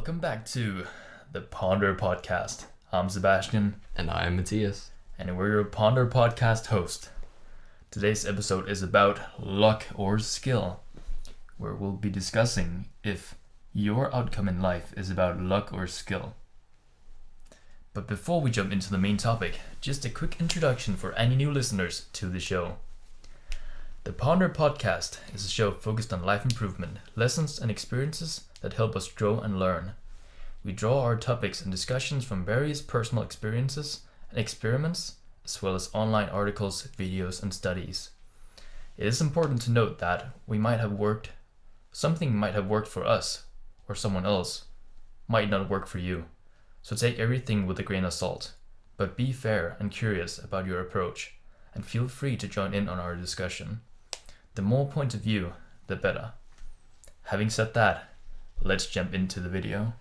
Welcome back to the Ponder Podcast. I'm Sebastian, And I am Matthias. and we're your Ponder Podcast host. Today's episode is about luck or skill, where we'll be discussing if your outcome in life is about luck or skill. But before we jump into the main topic, just a quick introduction for any new listeners to the show. The Ponder Podcast is a show focused on life improvement, lessons and experiences that help us grow and learn. We draw our topics and discussions from various personal experiences and experiments, as well as online articles, videos, and studies. It is important to note that something might have worked for us, or someone else might not work for you. So take everything with a grain of salt, but be fair and curious about your approach, and feel free to join in on our discussion. The more point of view, the better. Having said that, let's jump into the video.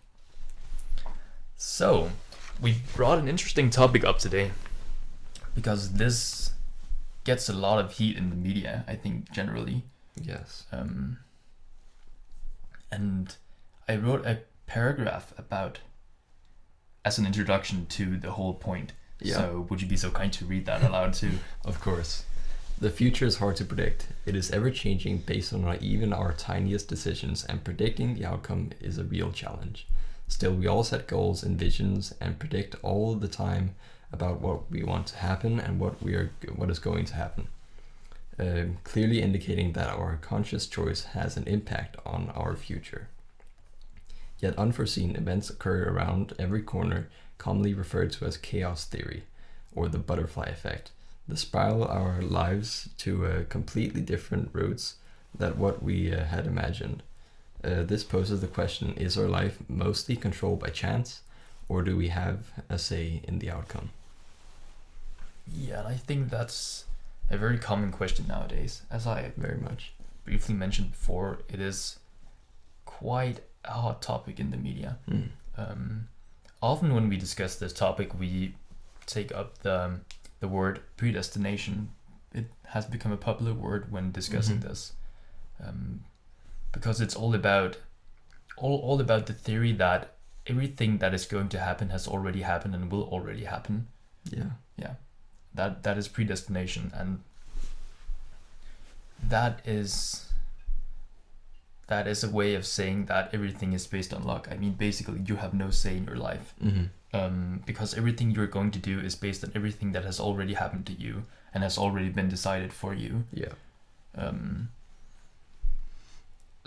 So, we brought an interesting topic up today because this gets a lot of heat in the media, I think, generally. Yes. And I wrote a paragraph as an introduction to the whole point. Yeah. So, would you be so kind to read that aloud too? Of course. The future is hard to predict. It is ever changing based on even our tiniest decisions, and predicting the outcome is a real challenge. Still, we all set goals and visions and predict all the time about what we want to happen and what is going to happen. Clearly indicating that our conscious choice has an impact on our future. Yet unforeseen events occur around every corner, commonly referred to as chaos theory or the butterfly effect. They spiral our lives to completely different routes than what we had imagined. This poses the question, is our life mostly controlled by chance, or do we have a say in the outcome? Yeah, and I think that's a very common question nowadays. As I Very much. briefly mentioned before, it is quite a hot topic in the media. Often when we discuss this topic, we take up the word predestination. It has become a popular word when discussing this, because it's all about the theory that everything that is going to happen has already happened and will already happen. Yeah. That is predestination, and that is a way of saying that everything is based on luck. I mean, basically, you have no say in your life. Because everything you're going to do is based on everything that has already happened to you and has already been decided for you. Yeah.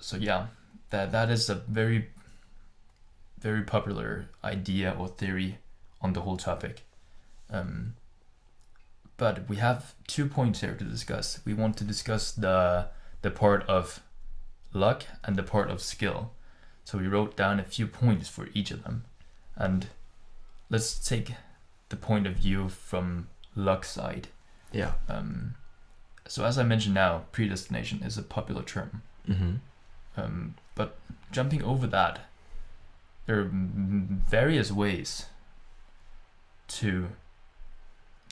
So yeah, that is a very, very popular idea or theory on the whole topic. But we have 2 points here to discuss. We want to discuss the part of luck and the part of skill. So we wrote down a few points for each of them, and let's take the point of view from luck side. Yeah. So as I mentioned now, predestination is a popular term. But jumping over that, there are various ways to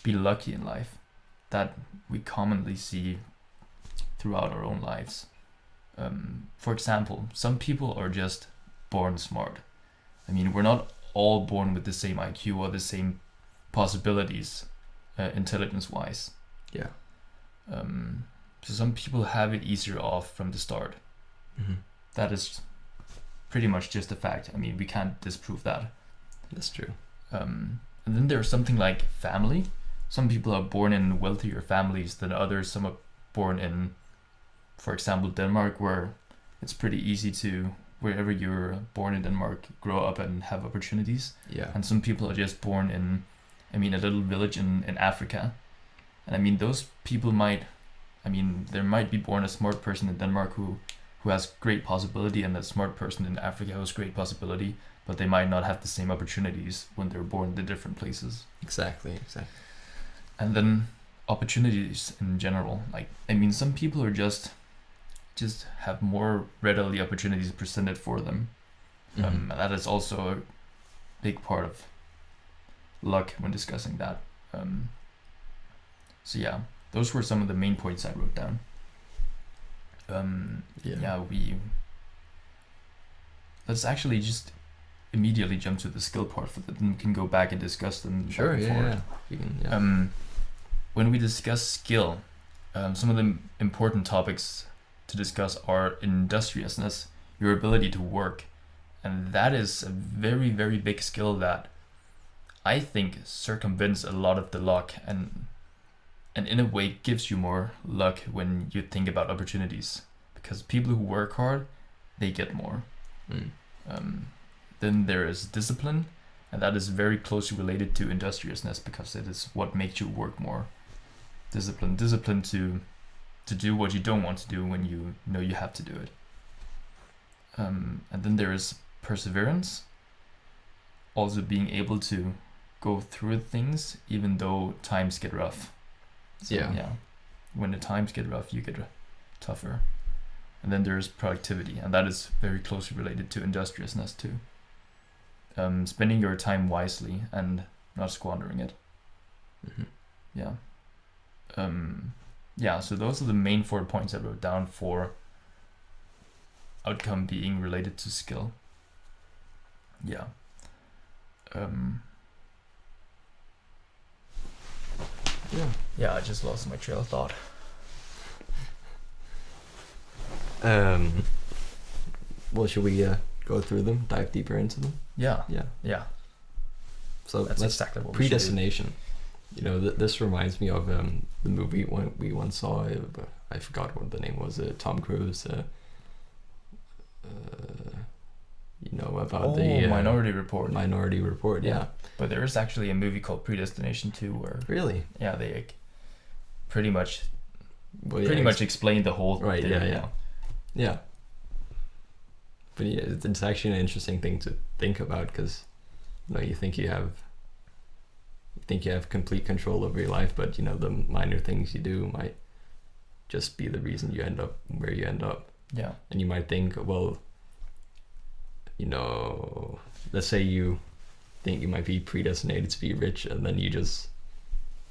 be lucky in life that we commonly see throughout our own lives. For example, some people are just born smart. I mean, we're not all born with the same IQ or the same possibilities, intelligence-wise. Yeah. So some people have it easier off from the start. That is pretty much just a fact. I mean, we can't disprove that. That's true. And then there's something like family. Some people are born in wealthier families than others. Some are born in, for example, Denmark, where it's pretty easy to, wherever you're born in Denmark, grow up and have opportunities. Yeah. And some people are just born in, a little village in Africa. And I mean, those people there might be born a smart person in Denmark who has great possibility, and a smart person in Africa who has great possibility, but they might not have the same opportunities when they're born in the different places. Exactly. And then opportunities in general. Some people are just have more readily opportunities presented for them. That is also a big part of luck when discussing that. So yeah, those were some of the main points I wrote down. Let's actually just immediately jump to the skill part for that, and we can go back and discuss them. Sure. back and Yeah. forward. Yeah. We can, yeah. When we discuss skill, some of the important topics to discuss are industriousness, your ability to work, and that is a very, very big skill that I think circumvents a lot of the luck, and in a way gives you more luck when you think about opportunities, because people who work hard, they get more. Then there is discipline, and that is very closely related to industriousness, because it is what makes you work more. Discipline to do what you don't want to do when you know you have to do it. And then there is perseverance, also being able to go through things even though times get rough. So, Yeah. When the times get rough, you get tougher. And then there's productivity, and that is very closely related to industriousness too. Spending your time wisely and not squandering it. Mhm. Yeah. So those are the main 4 points I wrote down for outcome being related to skill. Yeah. Yeah, I just lost my trail of thought. Well, should we go through them, dive deeper into them? Yeah. Yeah. Yeah. So That's let's exactly what we should do. predestination. You know, this reminds me of the movie we once saw. I forgot what the name was. Tom Cruise. You know about the Minority Report. Minority Report. Yeah. But there is actually a movie called Predestination 2 where Really? they like, pretty much Well, yeah, much explain the whole Right, thing. yeah. Yeah. But yeah, it's actually an interesting thing to think about, because you think you have complete control over your life, but the minor things you do might just be the reason you end up where you end up. Yeah. And you might think, well, let's say you think you might be predestinated to be rich, and then you just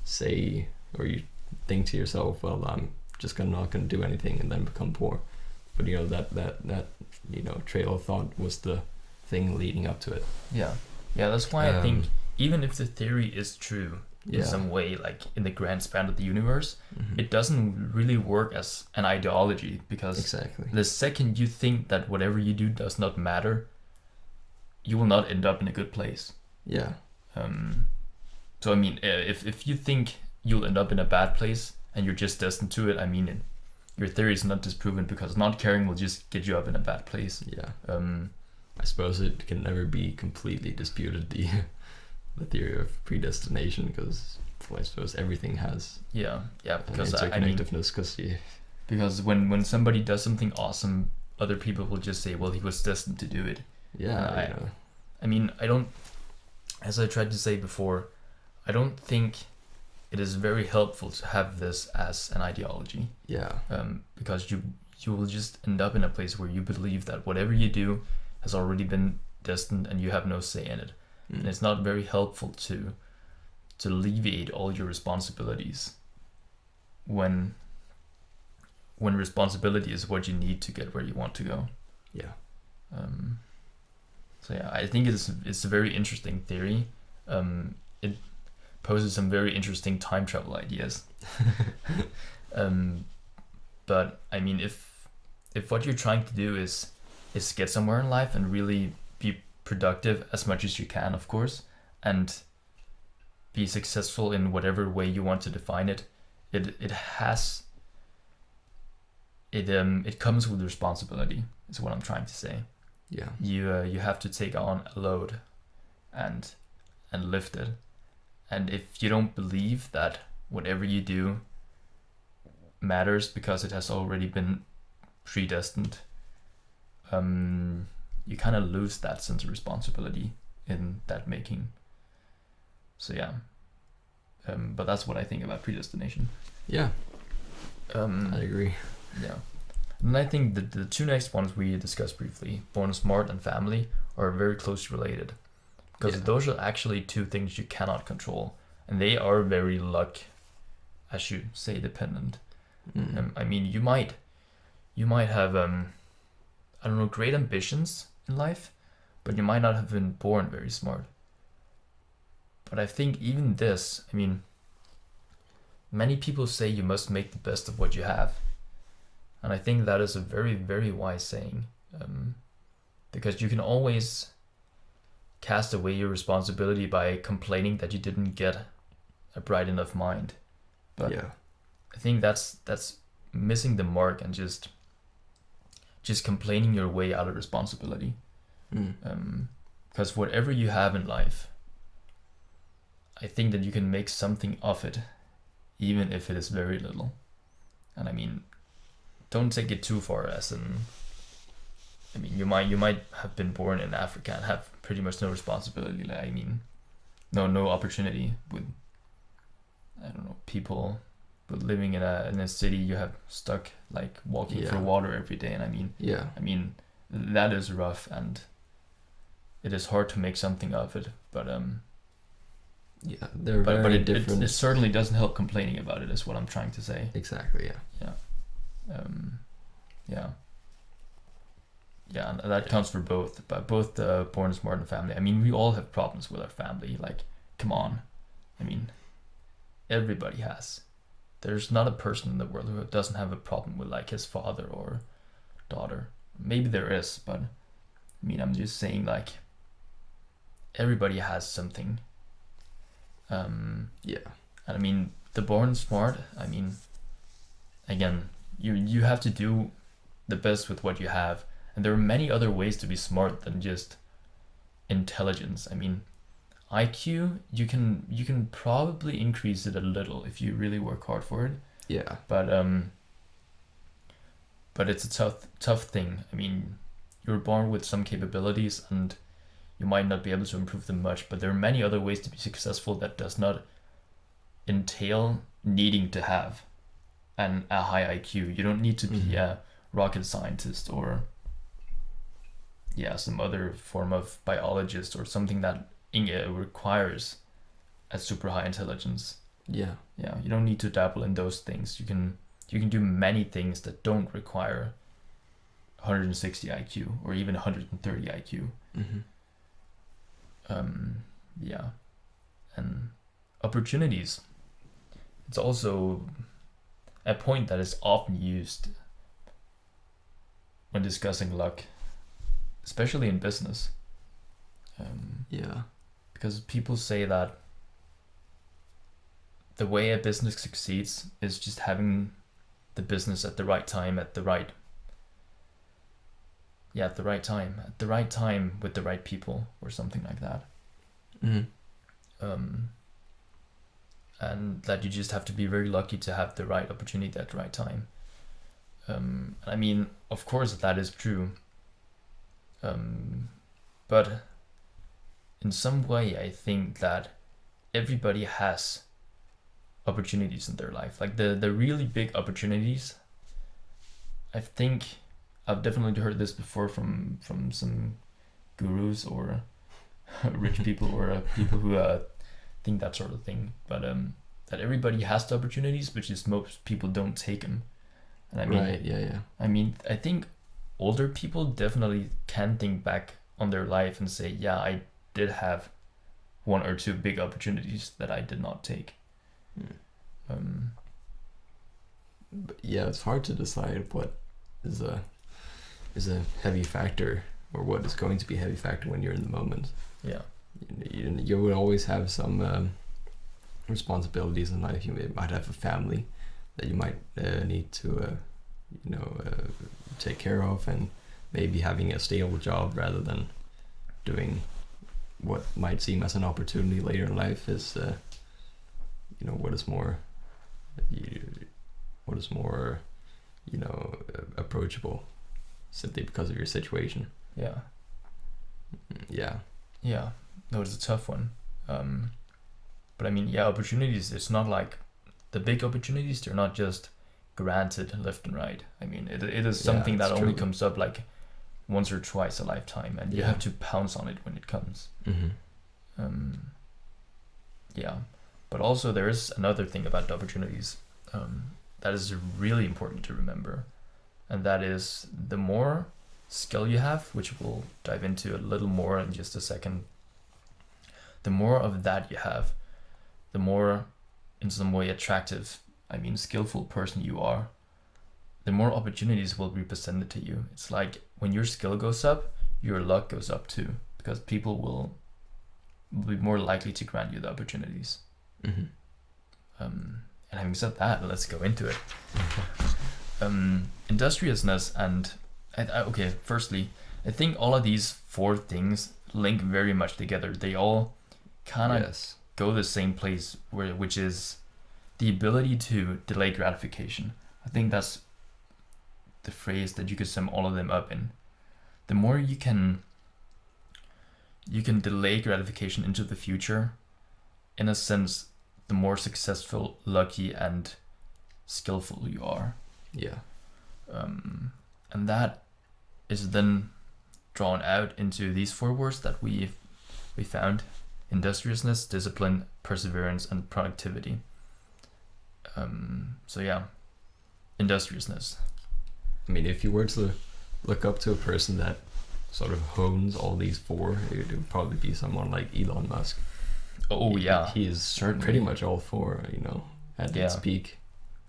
say, or you think to yourself, well, I'm just not gonna do anything, and then become poor. But that trail of thought was the thing leading up to it. Yeah. That's why I think even if the theory is true in some way, like in the grand span of the universe, it doesn't really work as an ideology, because Exactly. the second you think that whatever you do does not matter, you will not end up in a good place. Yeah. So I mean, if you think you'll end up in a bad place and you're just destined to it, I mean, your theory is not disproven, because not caring will just get you up in a bad place. Yeah. I suppose it can never be completely disputed, the theory of predestination, because I suppose everything has because interconnectedness. Because when somebody does something awesome, other people will just say, well, he was destined to do it. Yeah. I mean, I don't, as I tried to say before, I don't think it is very helpful to have this as an ideology. Yeah. Because you will just end up in a place where you believe that whatever you do has already been destined and you have no say in it. And it's not very helpful to alleviate all your responsibilities when responsibility is what you need to get where you want to go. Yeah. I think it's a very interesting theory. It poses some very interesting time travel ideas. But I mean, if what you're trying to do is get somewhere in life and really be productive as much as you can, of course, and be successful in whatever way you want to define it, it comes with responsibility, is what I'm trying to say. Yeah. You have to take on a load and lift it. And if you don't believe that whatever you do matters because it has already been predestined, you kind of lose that sense of responsibility in that making. So but that's what I think about predestination. Yeah. I agree. Yeah. And I think the two next ones we discussed briefly, Born Smart and Family, are very closely related. Because those are actually two things you cannot control. And they are very luck, as you say, dependent. I mean, you might have, great ambitions in life, but you might not have been born very smart. But I think even this, I mean, many people say you must make the best of what you have. And I think that is a very, very wise saying. Because you can always cast away your responsibility by complaining that you didn't get a bright enough mind. But yeah. I think that's missing the mark and just complaining your way out of responsibility. Because whatever you have in life, I think that you can make something of it, even if it is very little. And I mean, don't take it too far, as in, I mean, you might have been born in Africa and have pretty much no responsibility. Like, I mean, no opportunity with, I don't know, people. But living in a city, you have stuck like walking for water every day, and I mean, that is rough, and it is hard to make something of it. But they're very different. It certainly doesn't help complaining about it. Is what I'm trying to say. Exactly. Yeah, and that counts for both. But both the born smart and family. I mean, we all have problems with our family. Like, come on, I mean, everybody has. There's not a person in the world who doesn't have a problem with like his father or daughter. Maybe there is, but I mean, I'm just saying, like, everybody has something. And I mean, the born smart, I mean, again, you have to do the best with what you have, and there are many other ways to be smart than just intelligence. I mean, IQ, you can probably increase it a little if you really work hard for it. Yeah. But it's a tough thing. I mean, you're born with some capabilities and you might not be able to improve them much, but there are many other ways to be successful that does not entail needing to have a high IQ. You don't need to be a rocket scientist or some other form of biologist or something that requires a super high intelligence. You don't need to dabble in those things. You can do many things that don't require 160 IQ or even 130 IQ. And opportunities, it's also a point that is often used when discussing luck, especially in business. Because people say that the way a business succeeds is just having the business at the right time, at the right time with the right people or something like that. And that you just have to be very lucky to have the right opportunity at the right time. I mean, of course that is true. But in some way, I think that everybody has opportunities in their life. Like the really big opportunities, I think I've definitely heard this before from some gurus or rich people or people who think that sort of thing. But that everybody has the opportunities, but just most people don't take them. And I mean, I mean, I think older people definitely can think back on their life and say, yeah, I did have one or two big opportunities that I did not take. But it's hard to decide what is a heavy factor or what is going to be a heavy factor when you're in the moment. You will always have some responsibilities in life. You might have a family that you might need to take care of, and maybe having a stable job rather than doing what might seem as an opportunity later in life is what is more approachable simply because of your situation. No, it's a tough one. But I mean, opportunities, it's not like the big opportunities, they're not just granted left and right. I mean, it is something that only comes up like once or twice a lifetime, and you have to pounce on it when it comes. But also there is another thing about the opportunities that is really important to remember, and that is the more skill you have, which we'll dive into a little more in just a second, the more of that you have, the more in some way attractive, I mean skillful person you are, the more opportunities will be presented to you. It's like when your skill goes up, your luck goes up too, because people will be more likely to grant you the opportunities. Mm-hmm. And having said that, let's go into it. Industriousness and okay, firstly, I think all of these four things link very much together. They all kind of Yes. go the same place, which is the ability to delay gratification. I think that's the phrase that you could sum all of them up in. The more you can delay gratification into the future, in a sense, the more successful, lucky, and skillful you are. Yeah. And that is then drawn out into these four words that we found: industriousness, discipline, perseverance, and productivity. So yeah, industriousness. I mean, if you were to look up to a person that sort of hones all these four, it would probably be someone like Elon Musk. Oh yeah, he is certainly pretty much all four, at its peak.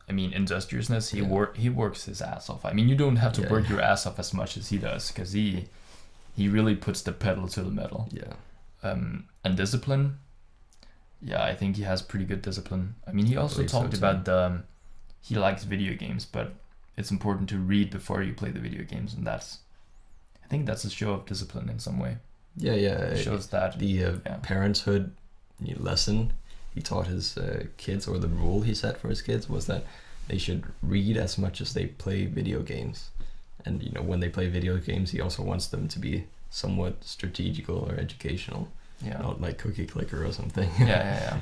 I mean, industriousness, he works his ass off. I mean, you don't have to work your ass off as much as he does, because he really puts the pedal to the metal. Yeah. And discipline, yeah, I think he has pretty good discipline. I mean, he also talked about he likes video games, but it's important to read before you play the video games, and I think that's a show of discipline in some way. Yeah. It shows that the parenthood lesson he taught his kids, or the rule he set for his kids, was that they should read as much as they play video games. And when they play video games, he also wants them to be somewhat strategical or educational. Yeah. Not like Cookie Clicker or something. Yeah.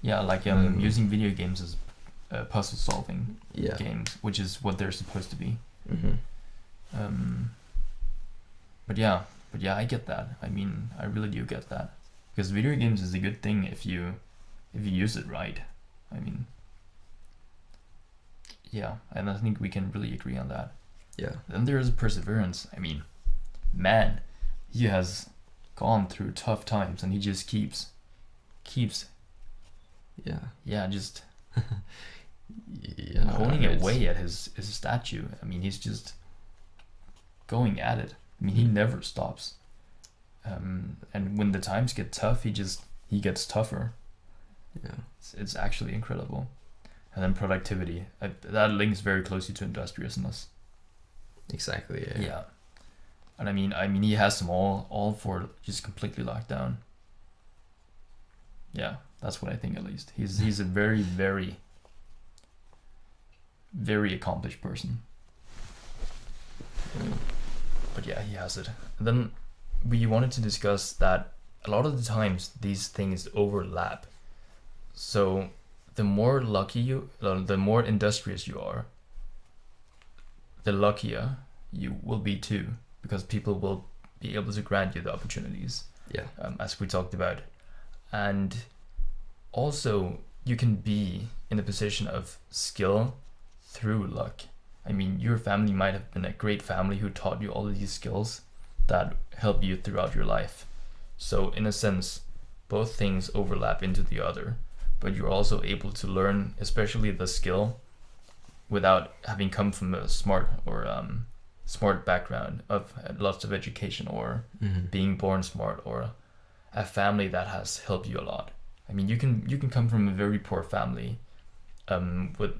Yeah, like using video games as puzzle solving yeah. games, which is what they're supposed to be. Mm-hmm. But yeah, I get that. I mean, I really do get that, because video games is a good thing if you use it right. I mean, yeah, and I think we can really agree on that. Yeah. Then there is perseverance. I mean, man, he has gone through tough times, and he just keeps just honing away at his statue. I mean, he's just going at it. I mean, he never stops. And when the times get tough, he gets tougher. Yeah, it's actually incredible. And then productivity, that links very closely to industriousness. Exactly. Yeah. And I mean he has them all four just completely locked down. Yeah, that's what I think, at least. He's a very, very, very accomplished person. But yeah, he has it. And then we wanted to discuss that a lot of the times these things overlap. So the more the more industrious you are, the luckier you will be too, because people will be able to grant you the opportunities. Yeah. As we talked about. And also you can be in a position of skill through luck. I mean, your family might have been a great family who taught you all of these skills that help you throughout your life. So in a sense, both things overlap into the other, but you're also able to learn, especially the skill, without having come from a smart background of lots of education, or being born smart, or a family that has helped you a lot. I mean, you can come from a very poor family with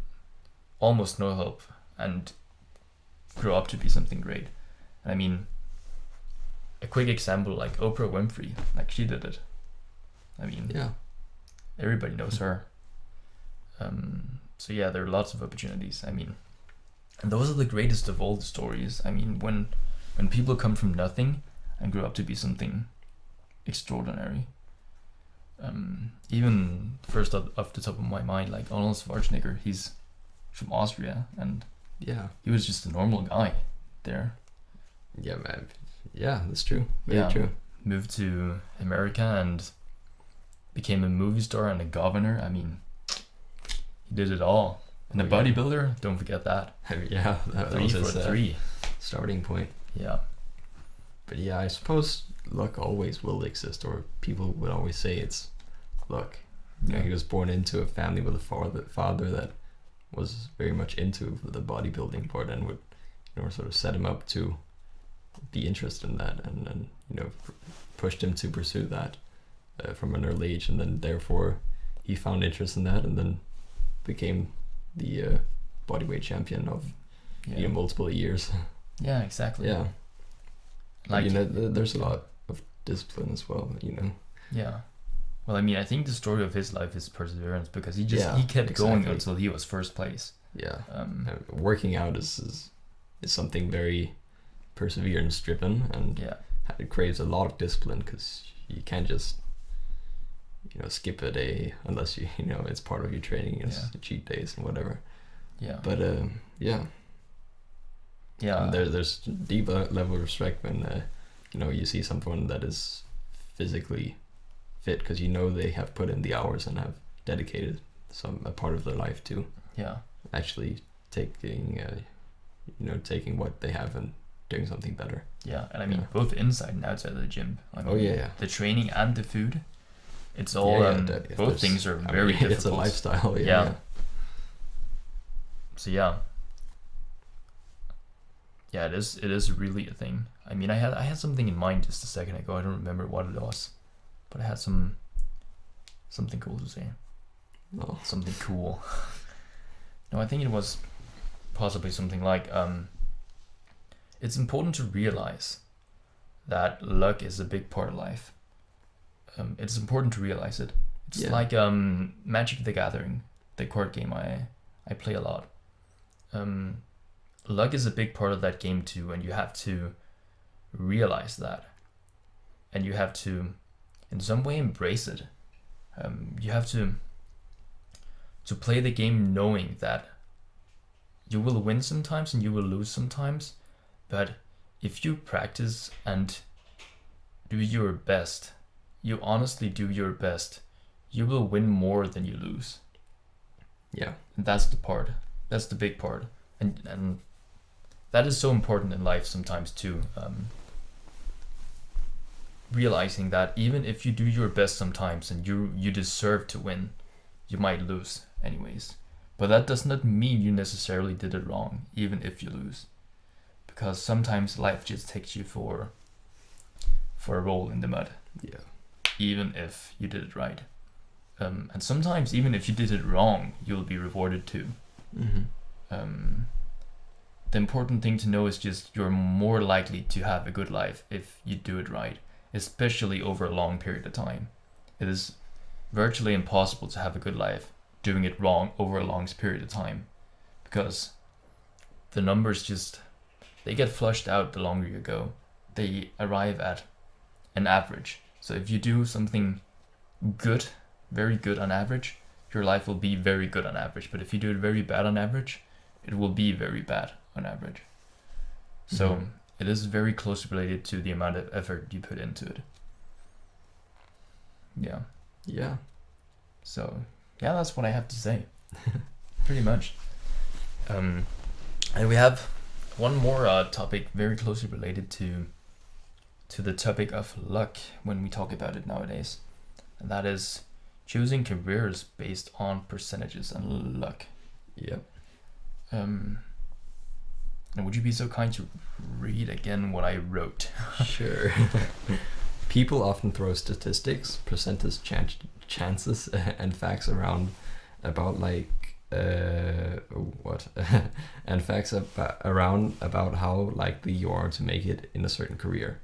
almost no help and grow up to be something great. And I mean, a quick example, like Oprah Winfrey, like she did it. I mean, yeah, everybody knows her. So yeah, there are lots of opportunities. I mean, and those are the greatest of all the stories. I mean, when people come from nothing and grow up to be something extraordinary. Even first off the top of my mind, like Arnold Schwarzenegger, he's from Austria, and yeah, he was just a normal guy there. Yeah, man. Yeah, that's true. Very true. Moved to America and became a movie star and a governor. I mean, he did it all. And a bodybuilder, don't forget that. Yeah, that 3 was for his, 3. starting point. Yeah. But yeah, I suppose luck always will exist, or people would always say it's luck. You know, he was born into a family with a father that was very much into the bodybuilding part, and would, you know, sort of set him up to be interested in that, and you know, pushed him to pursue that from an early age, and then therefore he found interest in that, and then became the bodyweight champion of you know, multiple years. Yeah, exactly. Yeah. Like, you know, there's a lot of discipline as well, you know. Yeah. Well, I mean, I think the story of his life is perseverance, because he kept going exactly. until he was first place. Yeah. Working out is something very perseverance driven, and it craves a lot of discipline, because you can't just, you know, skip a day unless you know it's part of your training. It's cheat days and whatever. Yeah. But yeah. And there's deep level of respect when you know, you see someone that is physically fit, because you know they have put in the hours and have dedicated a part of their life to actually taking you know, taking what they have and doing something better. Yeah, and I mean both inside and outside of the gym. I mean, the training and the food. It's all both things are very difficult. It's a lifestyle. So yeah, it is really a thing. I mean, I had something in mind just a second ago. I don't remember what it was, but I had something cool to say. No. Something cool. No, I think it was possibly something like it's important to realize that luck is a big part of life. It's important to realize it. It's like Magic the Gathering, the card game I play a lot. Luck is a big part of that game too, and you have to realize that, and you have to in some way embrace it. You have to play the game knowing that you will win sometimes and you will lose sometimes, but if you practice and do your best, you honestly do your best, you will win more than you lose. Yeah. And that's the part. That's the big part. And that is so important in life sometimes too. Realizing that even if you do your best sometimes and you deserve to win, you might lose anyways. But that does not mean you necessarily did it wrong, even if you lose. Because sometimes life just takes you for a roll in the mud. Yeah. Even if you did it right. And sometimes even if you did it wrong, you'll be rewarded too. Mm-hmm. The important thing to know is just you're more likely to have a good life if you do it right, especially over a long period of time. It is virtually impossible to have a good life doing it wrong over a long period of time, because the numbers they get flushed out the longer you go. They arrive at an average. So if you do something good, very good on average, your life will be very good on average. But if you do it very bad on average, it will be very bad on average. So it is very closely related to the amount of effort you put into it. Yeah. Yeah. So yeah, that's what I have to say. Pretty much. And we have one more topic very closely related to the topic of luck when we talk about it nowadays, and that is choosing careers based on percentages and luck. Yep. And would you be so kind to read again what I wrote? Sure. People often throw statistics, percentage chances, and facts around about and facts around about how likely you are to make it in a certain career.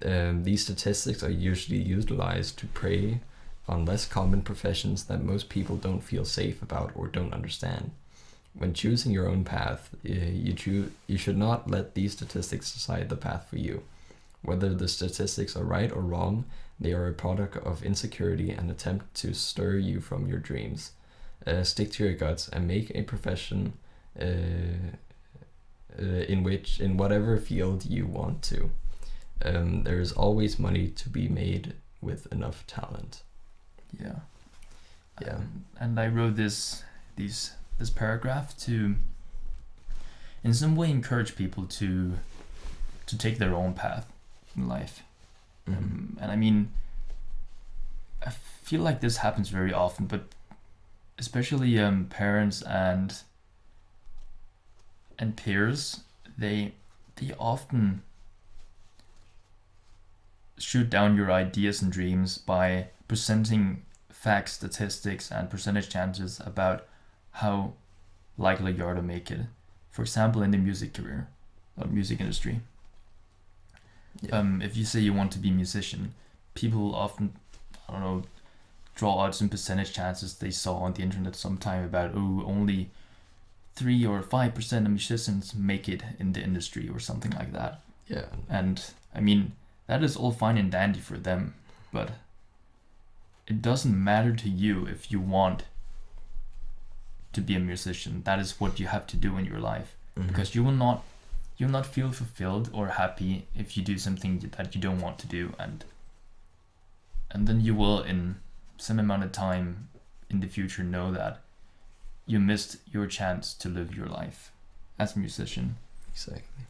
These statistics are usually utilized to prey on less common professions that most people don't feel safe about or don't understand. When choosing your own path, you should not let these statistics decide the path for you. Whether the statistics are right or wrong, they are a product of insecurity and attempt to stir you from your dreams. Stick to your guts and make a profession in whatever field you want to. There is always money to be made with enough talent. Yeah. Yeah. And I wrote this paragraph to in some way encourage people to take their own path in life. And I mean, I feel like this happens very often, but especially parents and peers, they often shoot down your ideas and dreams by presenting facts, statistics, and percentage chances about how likely you are to make it. For example, in the music career or music industry. If you say you want to be a musician, people often, I don't know, draw out some percentage chances they saw on the internet sometime about, only 3 or 5% of musicians make it in the industry or something like that. Yeah. And I mean, that is all fine and dandy for them, but it doesn't matter to you if you want to be a musician. That is what you have to do in your life, because you'll not feel fulfilled or happy if you do something that you don't want to do, and then you will in some amount of time in the future know that you missed your chance to live your life as a musician. Exactly.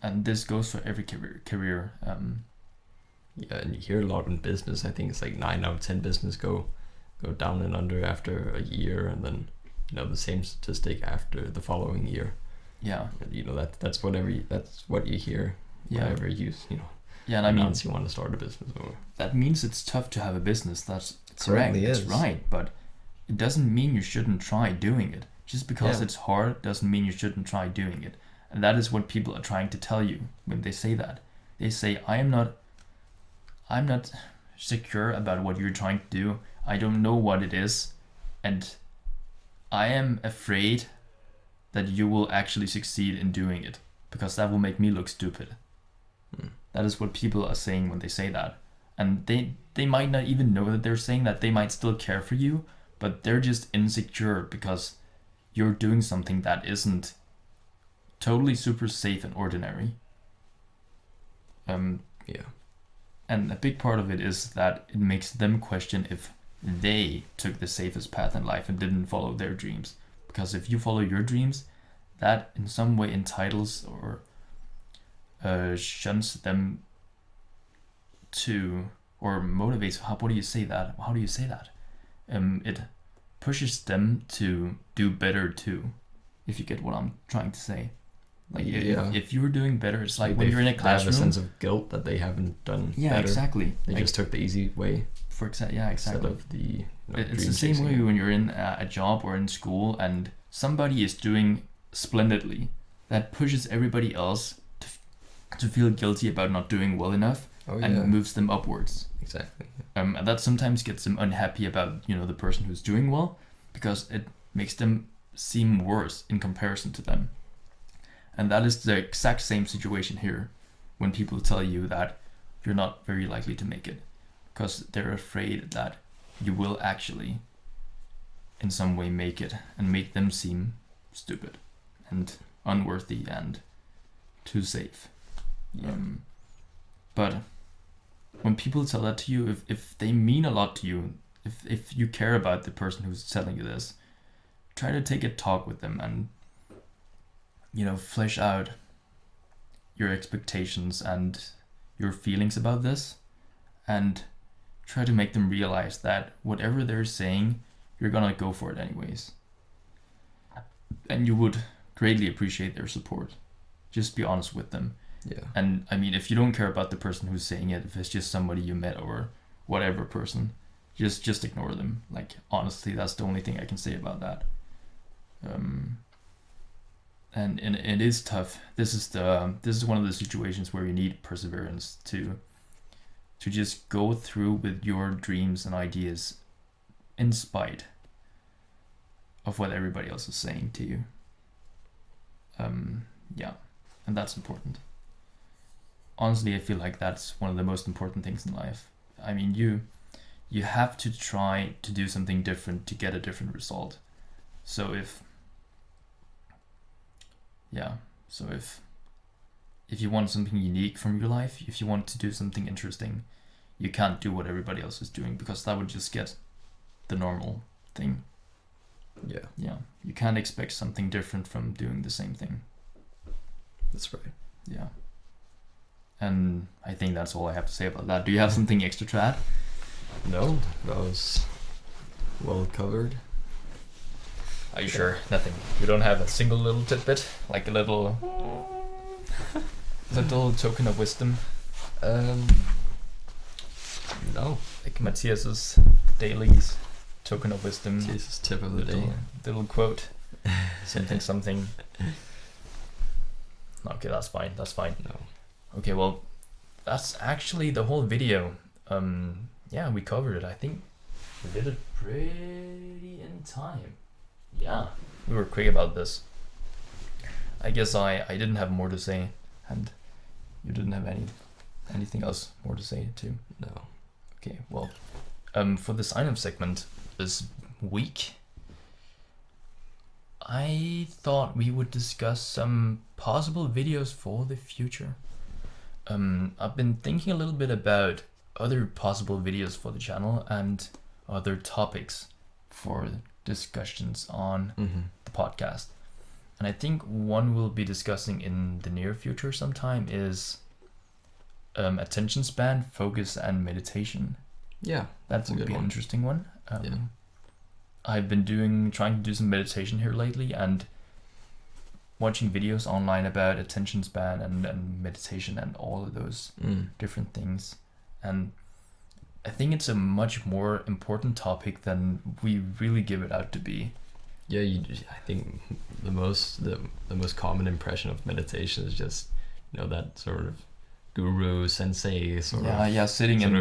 And this goes for every career. Yeah, and you hear a lot in business. I think it's like 9 out of 10 business go down and under after a year, and then the same statistic after the following year. Yeah. And, that's what you hear whenever you and I mean, you want to start a business. Or that means it's tough to have a business. That's correct. It's right, but it doesn't mean you shouldn't try doing it. Just because it's hard doesn't mean you shouldn't try doing it. And that is what people are trying to tell you when they say that. They say, I'm not secure about what you're trying to do. I don't know what it is, and I am afraid that you will actually succeed in doing it, because that will make me look stupid. That is what people are saying when they say that. And they might not even know that they're saying that. They might still care for you, but they're just insecure because you're doing something that isn't totally super safe and ordinary. And a big part of it is that it makes them question if they took the safest path in life and didn't follow their dreams. Because if you follow your dreams, that in some way entitles or shuns them to, or motivates, how do you say that? It pushes them to do better too, if you get what I'm trying to say. Like if you're doing better, it's like when you're in a classroom. They have a sense of guilt that they haven't done better. Exactly. They just took the easy way. Exactly. Instead of the it's the same way when you're in a job or in school and somebody is doing splendidly. That pushes everybody else to feel guilty about not doing well enough and moves them upwards. Exactly. And that sometimes gets them unhappy about the person who's doing well, because it makes them seem worse in comparison to them. And that is the exact same situation here when people tell you that you're not very likely to make it, because they're afraid that you will actually in some way make it and make them seem stupid and unworthy and too safe. But when people tell that to you, if they mean a lot to you, if you care about the person who's telling you this, try to take a talk with them and flesh out your expectations and your feelings about this, and try to make them realize that whatever they're saying, you're gonna go for it anyways. And you would greatly appreciate their support. Just be honest with them. Yeah. And I mean, if you don't care about the person who's saying it, if it's just somebody you met or whatever person, just ignore them. Like, honestly, that's the only thing I can say about that. And it is tough. This is one of the situations where you need perseverance to just go through with your dreams and ideas in spite of what everybody else is saying to you. And that's important. Honestly, I feel like that's one of the most important things in life. I mean, you have to try to do something different to get a different result. So if you want something unique from your life, if you want to do something interesting, you can't do what everybody else is doing, because that would just get the normal thing. Yeah. You can't expect something different from doing the same thing. That's right. Yeah. And I think that's all I have to say about that. Do you have something extra to add? No, that was well covered. Are you sure? Nothing. You don't have a single little tidbit? Like a little token of wisdom? No. Like Matthias's daily's token of wisdom. Jesus, tip of the day. Little quote. Something. Okay, that's fine. No. Okay, well, that's actually the whole video. Yeah, we covered it. I think we did it pretty in time. Yeah, we were quick about this. I guess I didn't have more to say, and you didn't have anything else more to say too. No. Okay, well, for the sign-up segment this week, I thought we would discuss some possible videos for the future. I've been thinking a little bit about other possible videos for the channel and other topics for discussions on the podcast. And I think one we'll be discussing in the near future sometime is attention span, focus, and meditation. Yeah, That would good be an one. interesting one. Yeah. I've been trying to do some meditation here lately and watching videos online about attention span and meditation and all of those different things. And I think it's a much more important topic than we really give it out to be. Yeah, I think the most common impression of meditation is just, that sort of guru sensei sort of sitting in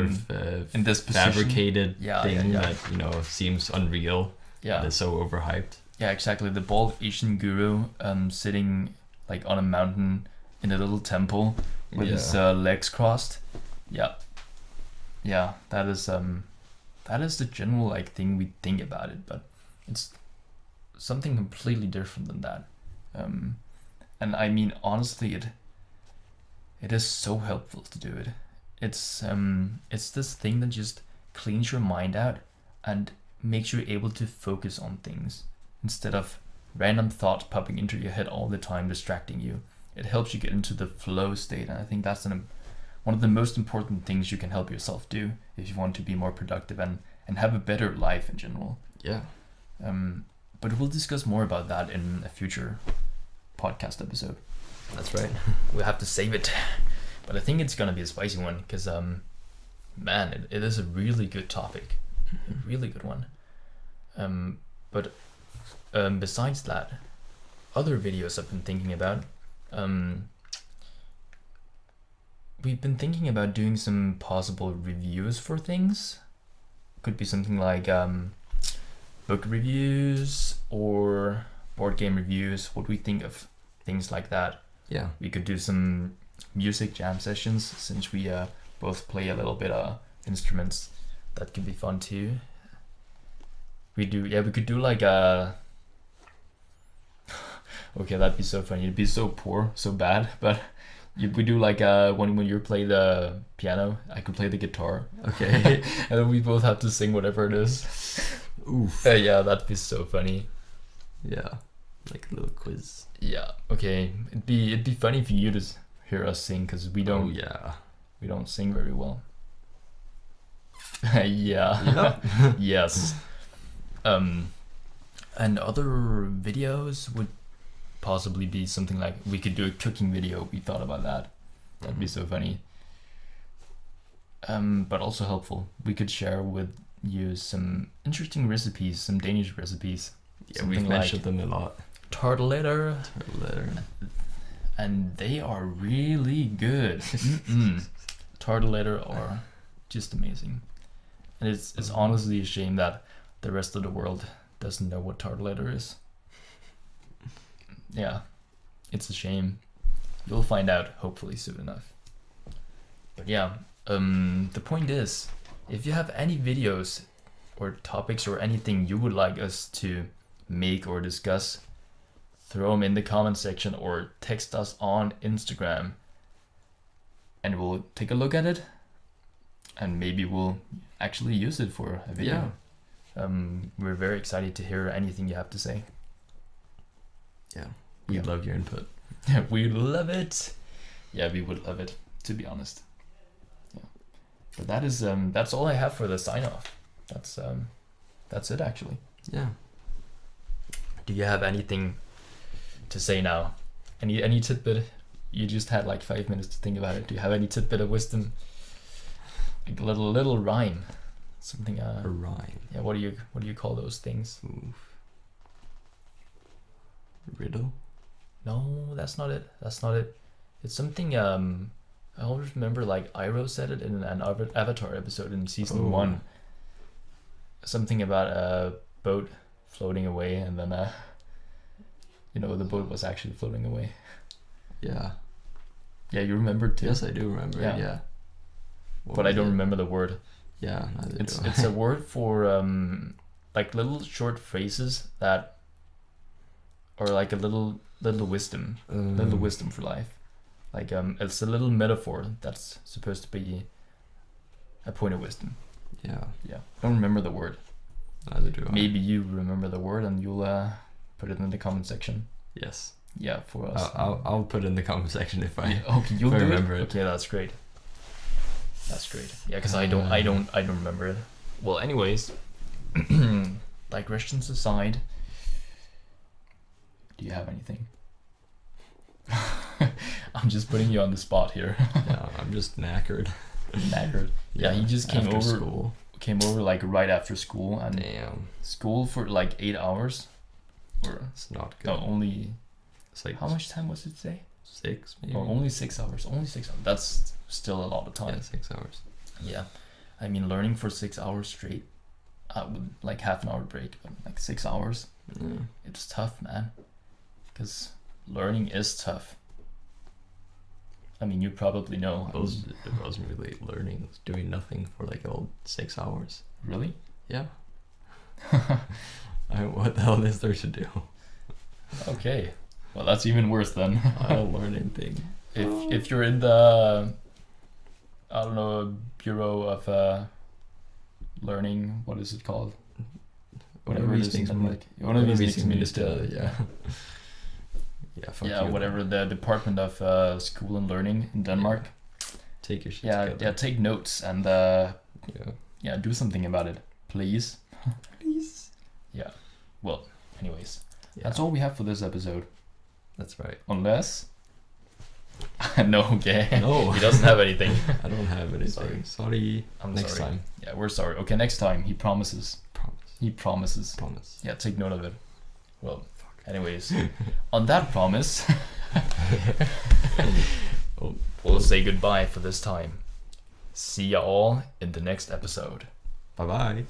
this position. fabricated thing yeah. that seems unreal. Yeah, and is so overhyped. Yeah, exactly. The bald Asian guru sitting like on a mountain in a little temple with his legs crossed. Yeah, that is the general like thing we think about it, but it's something completely different than that. And I mean, honestly, it is so helpful to do it. It's this thing that just cleans your mind out and makes you able to focus on things instead of random thoughts popping into your head all the time, distracting you. It helps you get into the flow state, and I think that's one of the most important things you can help yourself do if you want to be more productive and have a better life in general. Yeah. But we'll discuss more about that in a future podcast episode. That's right. We'll have to save it. But I think it's gonna be a spicy one because man, it is a really good topic. A really good one. But besides that, other videos I've been thinking about, we've been thinking about doing some possible reviews for things. Could be something like book reviews or board game reviews, what we think of things like that. Yeah. We could do some music jam sessions since we both play a little bit of instruments. That could be fun too. We could do like a okay, that'd be so funny. It'd be so poor, so bad, but we do like when you play the piano, I could play the guitar. Okay. And then we both have to sing whatever it is. Oof. Yeah, that'd be so funny. Yeah. Like a little quiz. Yeah. Okay. It'd be funny for you to hear us sing because we don't. Oh yeah. We don't sing very well. Yeah. Yep. Yes. And other videos would possibly be something like we could do a cooking video. We thought about that. That'd be so funny. But also helpful. We could share with you some interesting recipes, some Danish recipes. Yeah, we've mentioned them a lot. Turtletter. And they are really good. Turtletter are just amazing. And it's honestly a shame that the rest of the world doesn't know what turtletter is. Yeah, it's a shame. You'll find out hopefully soon enough. But yeah, the point is, if you have any videos or topics or anything you would like us to make or discuss, throw them in the comment section or text us on Instagram and we'll take a look at it and maybe we'll actually use it for a video. Yeah. We're very excited to hear anything you have to say. Yeah, we'd love your input. We love it. Yeah, we would love it, to be honest. Yeah. But that's all I have for the sign off. That's it actually. Yeah. Do you have anything to say now? Any tidbit? You just had like 5 minutes to think about it. Do you have any tidbit of wisdom? Like a little rhyme, something. A rhyme. Yeah. What do you call those things? Oof. Riddle. No, that's not it. That's not it. It's something. I always remember like Iroh said it in an Avatar episode in season 1. Something about a boat floating away, and then the boat was actually floating away. Yeah. Yeah, you remember too. Yes, I do remember. Yeah. It, yeah. What But I was don't it? remember the word. Yeah, neither It's do I. it's a word for like little short phrases that, or like a little wisdom, little wisdom for life. Like it's a little metaphor that's supposed to be a point of wisdom. Yeah. Yeah, I don't remember the word. Neither do I. Maybe you remember the word and you'll put it in the comment section. Yes. Yeah, for us. I'll put it in the comment section if I. Yeah, okay, you'll if I do remember it. Okay, that's great. That's great. Yeah, because I don't remember it. Well, anyways, digressions aside, do you have anything? I'm just putting you on the spot here. Yeah, I'm just knackered. Knackered. Yeah, he just came after over. school. Came over like right after school, and Damn, school for like 8 hours. Or it's not good. no, only It's like how much time was it today? 6 maybe. Oh, only 6 hours. Only 6 hours. That's still a lot of time. Yeah, 6 hours. Yeah, I mean, learning for 6 hours straight, with like half an hour break, but like 6 hours, Yeah. it's tough, man. Because learning is tough. I mean, you probably know. It wasn't really learning. It was doing nothing for like all 6 hours. Really? Yeah. What the hell is there to do? Okay. Well, that's even worse then. I don't learn anything. If you're in the, I don't know, Bureau of Learning, what is it called? Whatever it is in Denmark. One of these minister. Yeah. Yeah. Fuck Yeah, you. whatever, the Department of School and Learning in Denmark. Take your shit Yeah, together. take notes and Yeah. do something about it, please. Please. Yeah. Well, anyways, Yeah. that's all we have for this episode. That's right. Unless, no, okay. No. He doesn't have anything. I don't have anything. Sorry. I'm Next sorry. time. Yeah, we're sorry. Okay, next time. He promises. Promise. He promises. Promise. Yeah, take note of it. Well, anyways, on that promise, Oh. we'll say goodbye for this time. See ya all in the next episode. Bye bye.